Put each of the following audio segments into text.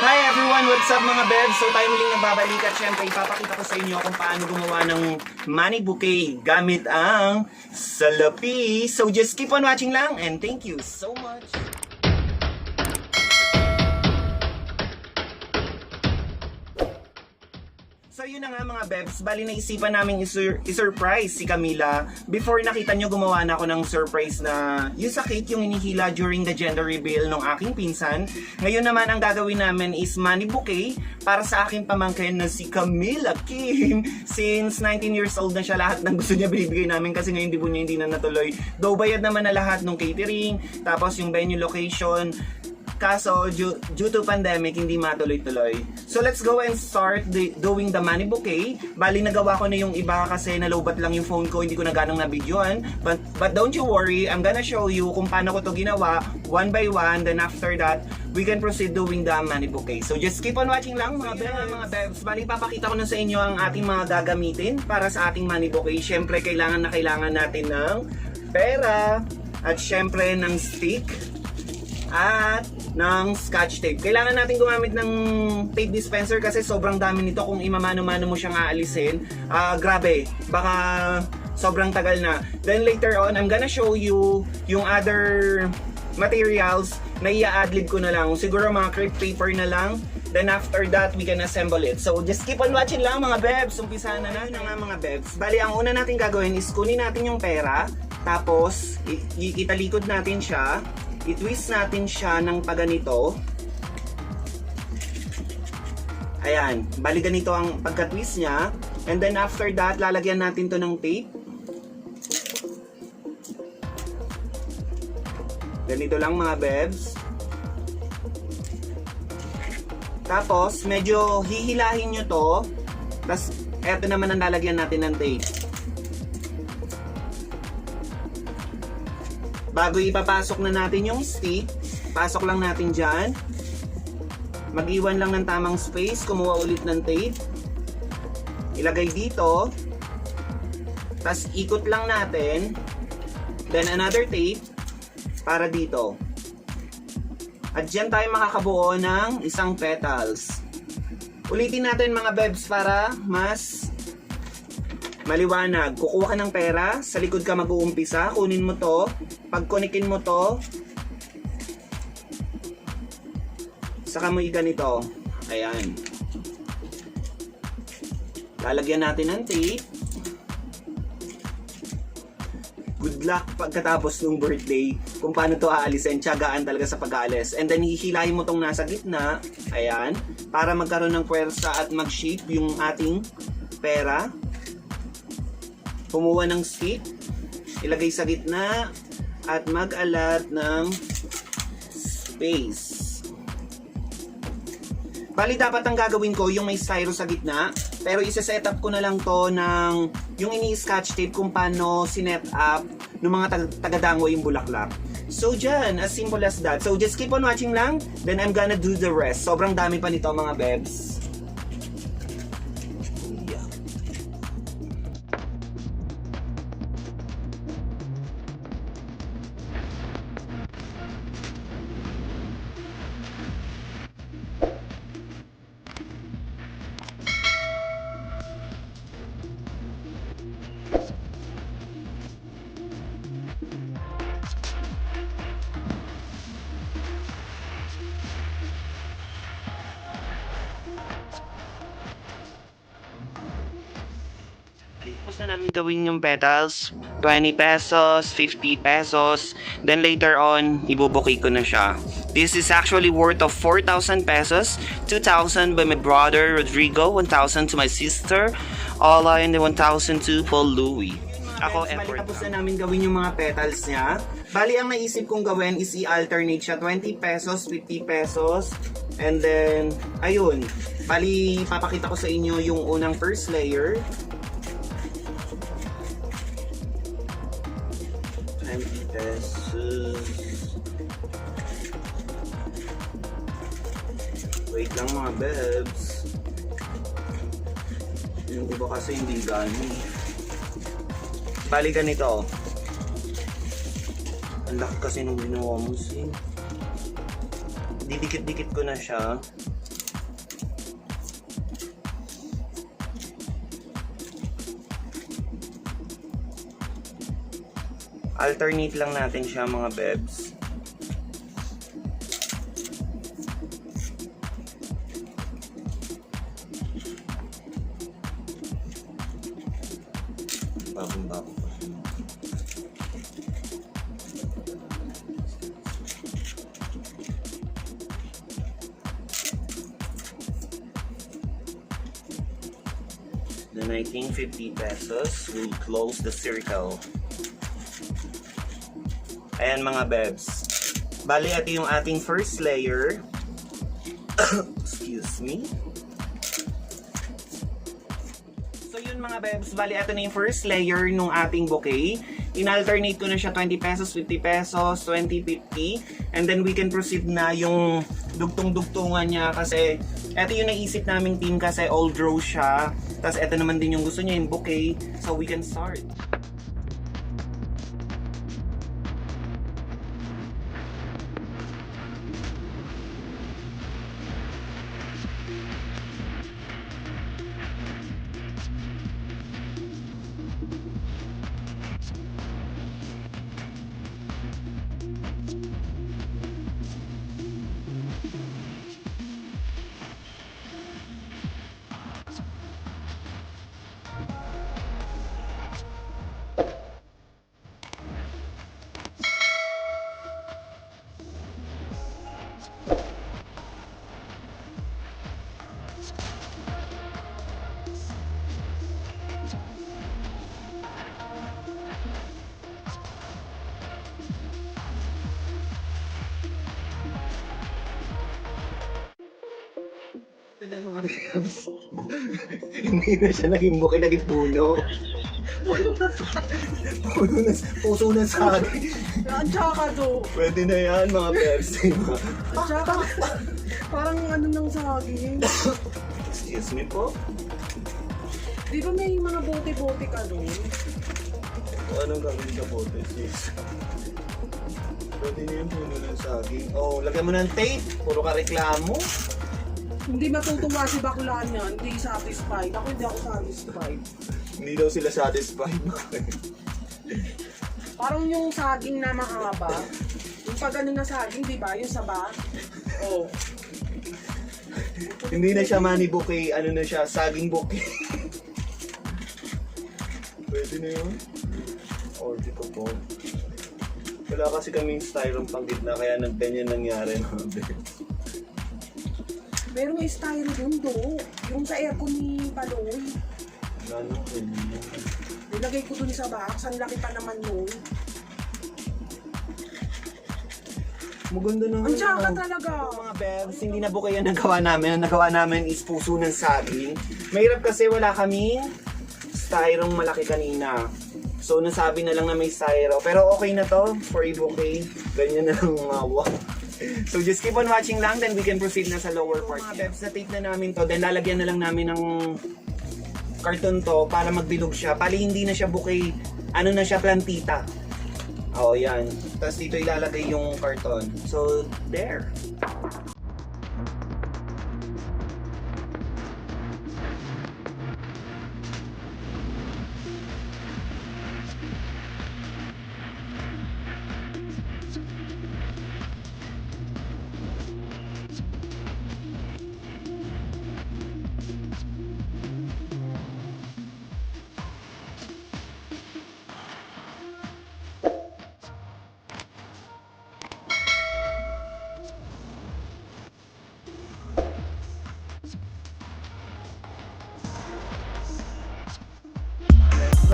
Hi everyone! What's up mga bebs? So tayo muling nagbabalik at syempre ipapakita ko sa inyo kung paano gumawa ng money bouquet gamit ang salapi. So just keep on watching lang and thank you so much! So yun na nga mga bebs, bali naisipan namin i-surprise si Camila. Before nakita nyo gumawa na ako ng surprise na yung sa cake yung inihila during the gender reveal ng aking pinsan. Ngayon naman ang gagawin namin is money bouquet para sa aking pamangkin na si Camila Kim. Since 19 years old na siya, lahat ng gusto niya binibigay namin kasi ngayon niya hindi na natuloy. Though bayad naman na lahat ng catering, tapos yung venue location. Kaso, due to pandemic, hindi matuloy-tuloy. So, let's go and start doing the money bouquet. Bali, nagawa ko na yung iba kasi nalobat lang yung phone ko, hindi ko na ganong na-videoan. But don't you worry, I'm gonna show you kung paano ko to ginawa, one by one. Then after that, we can proceed doing the money bouquet. So, just keep on watching lang mga bebs. Bali, papakita ko na sa inyo ang ating mga gagamitin para sa ating money bouquet. Siyempre, kailangan natin ng pera at siyempre ng stick at ng scotch tape. Kailangan natin gumamit ng tape dispenser kasi sobrang dami nito. Kung imamano-mano mo siyang aalisin, grabe, baka sobrang tagal na. Then later on, I'm gonna show you yung other materials na i-adlib ko na lang. Siguro mga crepe paper na lang. Then after that, we can assemble it. So just keep on watching lang mga bebs. Umpisa na nga mga bebs. Bali, ang una natin gagawin is kunin natin yung pera. Tapos, italikod natin siya. I-twist natin siya ng paganito. Ayan, bali ganito ang pagka-twist niya. And then after that, lalagyan natin to ng tape. Ganito lang mga bebs. Tapos, medyo hihilahin nyo to. Tapos, eto naman ang lalagyan natin ng tape. Bago ipapasok na natin yung stick, pasok lang natin dyan. Mag-iwan lang ng tamang space, kumuha ulit ng tape. Ilagay dito. Tapos ikot lang natin. Then another tape para dito. At dyan tayo makakabuo ng isang petals. Ulitin natin mga bebs para mas maliwanag. Kukuha ka ng pera, sa likod ka mag-uumpisa, kunin mo to. Pag kunikin mo to, saka mo i-ganito. Ayan. Lalagyan natin ng tape. Good luck pagkatapos ng birthday. Kung paano to aalisin, tiyagaan talaga sa pag-aalis. And then hihilahin mo tong nasa gitna. Ayan. Para magkaroon ng puwersa at mag-shape yung ating pera. Kumuha ng stick. Ilagay sa gitna. At mag-alat ng space. Bali, dapat ang gagawin ko yung may styro sa gitna. Pero isa-set up ko na lang to ng yung ini-scotch tape kung paano sinet up ng mga taga-dangwa yung bulaklak. So dyan, as simple as that. So just keep on watching lang. Then I'm gonna do the rest. Sobrang dami pa nito mga bebs. Tapos na namin gawin yung petals, 20 pesos, 50 pesos, then later on, ibubukay ko na siya. This is actually worth of 4,000 pesos, 2,000 by my brother Rodrigo, 1,000 to my sister, Ola, and then 1,000 to Paul Louie. Ako, effort. Tapos na namin gawin yung mga petals niya. Bali, ang naisip kong gawin is i-alternate siya, 20 pesos, 50 pesos, and then, ayun. Bali, papakita ko sa inyo yung unang first layer. 20 pesos. Wait lang mga bebs. Yung iba kasi hindi gani. Bali ganito. Ang laki kasi nung ginawa mo sis. Didikit-dikit ko na siya. Alternate lang natin siya mga bebs. Bagong-bago pa siya. Then I think 50 pesos will close the circle. Ayan mga bebs. Bali, ito yung ating first layer. Excuse me. So yun mga bebs, bali ito na yung first layer nung ating bouquet. In-alternate ko na siya 20 pesos, 50 pesos, 20, 50. And then we can proceed na yung dugtong-dugtungan niya kasi ito yung naisip naming team kasi all draw siya. Tapos ito naman din yung gusto niya, yung bouquet. So we can start. Hindi na siya naging bukay, naging puno. Puso na sa akin. Ang tsaka to. Pwede na yan mga Pepsi. Ang tsaka. Parang ano nang saging. Excuse me po? Di ba may mga bote-bote ka doon? Anong gagawin sa bote, sis? Pwede na yung puno ng saging. Oh, lagyan mo ng tape. Puro ka reklamo. Hindi matutuwa si bakla niyan. Hindi satisfied. Ako hindi ako satisfied. Hindi daw sila satisfied. Parang yung saging na mahaba. Yung pag ano na saging, di ba? Yung saba. Oh. Hindi na siya money bouquet. Ano na siya? Saging bouquet. Pwede na yun? Or di ko po. Wala kasi kaming styrofoam pang gitna kaya ganyan nangyari. Meron may style dun do. Yung sa aircon ni Paloy. Gano'n ko yun. Nilagay ko dun sa box. Ang laki pa naman nun. Maganda naman. Ang tsaka talaga. Mga bebs, hindi na bouquet ang nagawa namin. Ang nagawa namin is puso ng saging. Mahirap kasi wala kaming styrofoam malaki kanina. So nasabi na lang na may styro. Pero okay na to for a bouquet. Ganyan na lang mga wow. So just keep on watching lang, then we can proceed na sa lower part. Mga bebs, na-tape na namin to, then lalagyan na lang namin ng karton to para magbilog siya. Pali hindi na siya bouquet, ano na siya, plantita. Oo, yan. Tapos dito ilalagay yung karton. So, there.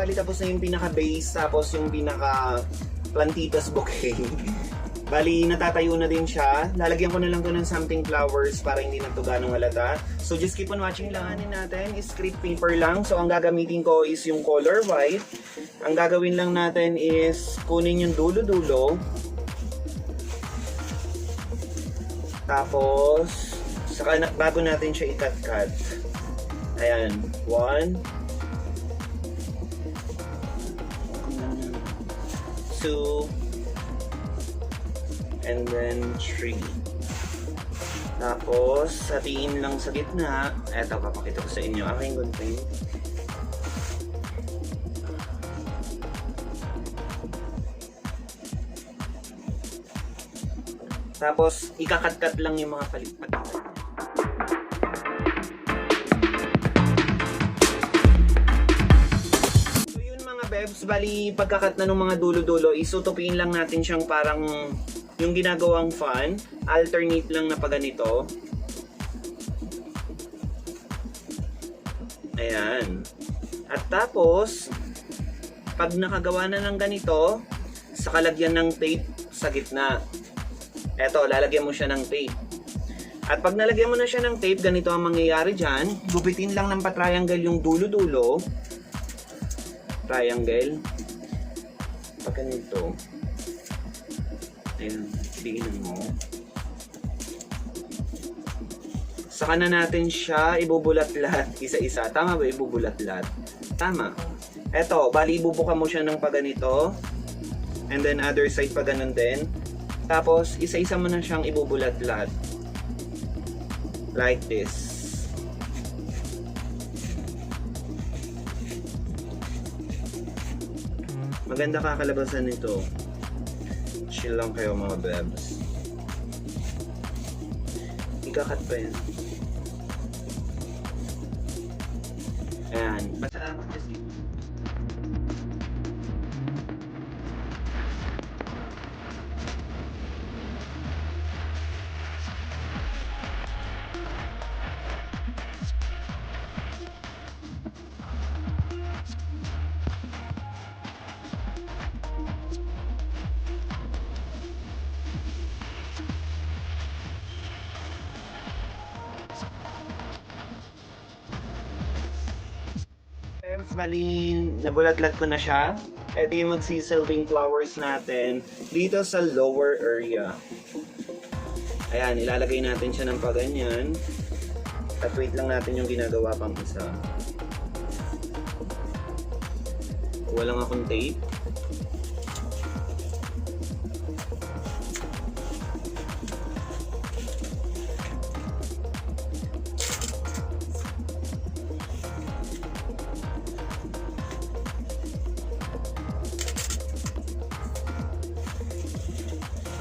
Bali tapos na yung pinaka-base, tapos yung pinaka-plantitas bouquet. Bali natatayo na din siya. Lalagyan ko na lang to ng something flowers para hindi na to ganong halata. So just keep on watching lang. Natin is script paper lang. So ang gagamitin ko is yung color white. Ang gagawin lang natin is kunin yung dulo-dulo. Tapos saka bago natin siya i-cut-cut. Ayan, 1, 2, and then 3. Tapos, hatiin lang sa gitna. Eto, papakita ko sa inyo. Aking gunting. Tapos, ikakat-kat lang yung mga palit-palit. So yun mga bebs, bali pagkakat na ng mga dulo-dulo, isutupiin lang natin siyang parang yung ginagawang fan. Alternate lang na pa ganito. Ayan. At tapos, pag nakagawa na ng ganito, sa kalagyan ng tape sa gitna. Eto, lalagyan mo siya ng tape. At pag nalagyan mo na siya ng tape, ganito ang mangyayari dyan. Gupitin lang ng pa-triangle yung dulo-dulo. Triangle. Pag ganito. Ayan, tingnan mo. Saka na natin siya ibubulat-lat isa-isa. Tama ba ibubulat-lat? Tama. Eto, bali ibubuka mo siya ng paganito. And then other side pa ganun din. Tapos, isa-isa mo na siyang ibubulat-lat. Like this. Maganda kakalabasan nito. Chill lang kayo mga bebs. Ikakat pa yan. Ayan. Basta just bali, nabulat-lat ko na siya. Ito yung magsisilbing flowers natin dito sa lower area. Ayan, ilalagay natin siya ng paganyan. At wait lang natin yung ginagawa pang isa. Walang akong tape.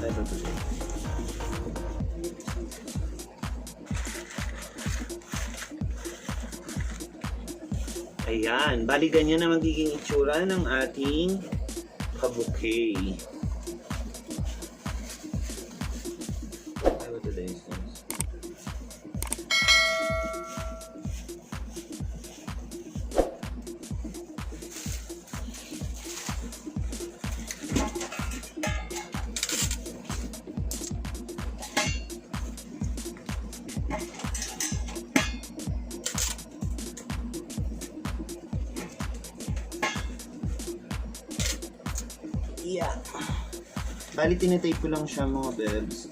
Ito today. Ayan, bali ganyan na magiging itsura ng ating kabouquet. Ito today. Yeah. Bali, tinitape ko lang siya mga bebs.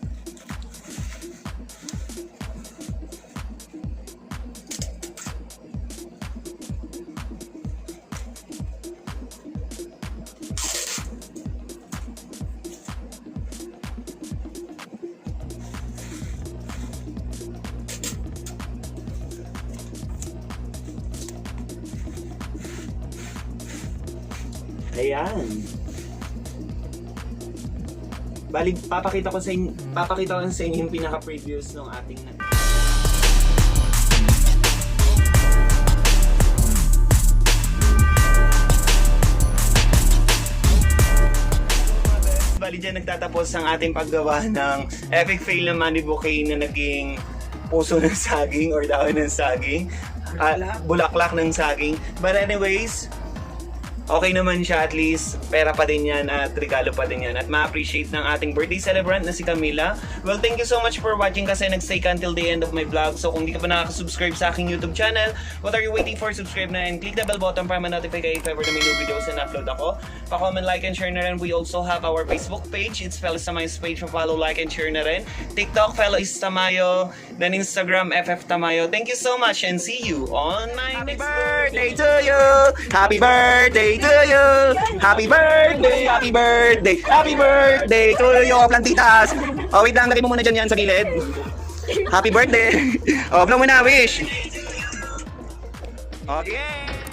Ayan. Bali, papakita ko sa inyo yung pinaka-previews ng ating Bali, dyan nagtatapos ang ating paggawa ng epic fail na money bouquet na naging puso ng saging or dahon ng saging. Bulaklak ng saging. But anyways, okay naman siya, at least pera pa din yan at regalo pa din yan at ma-appreciate ng ating birthday celebrant na si Camila. Well, thank you so much for watching kasi nag-stay ka until the end of my vlog. So kung di ka pa nakaka-subscribe sa aking YouTube channel, what are you waiting for? Subscribe na and click the bell button para ma-notify kayo if ever na may new videos na upload ako. Pa-comment, like, and share na rin. We also have our Facebook page. It's Fellas Tamayo's page. Follow, like, and share na rin. TikTok, Fellas Tamayo. Then Instagram, FF Tamayo. Thank you so much and see you on my next birthday to you! Happy birthday to you! Happy birthday! Happy birthday! Happy birthday to you, plantitas! Oh, wait lang, lagay mo muna dyan yan sa gilid. Happy birthday! Oh, blow mo na, wish! Okay!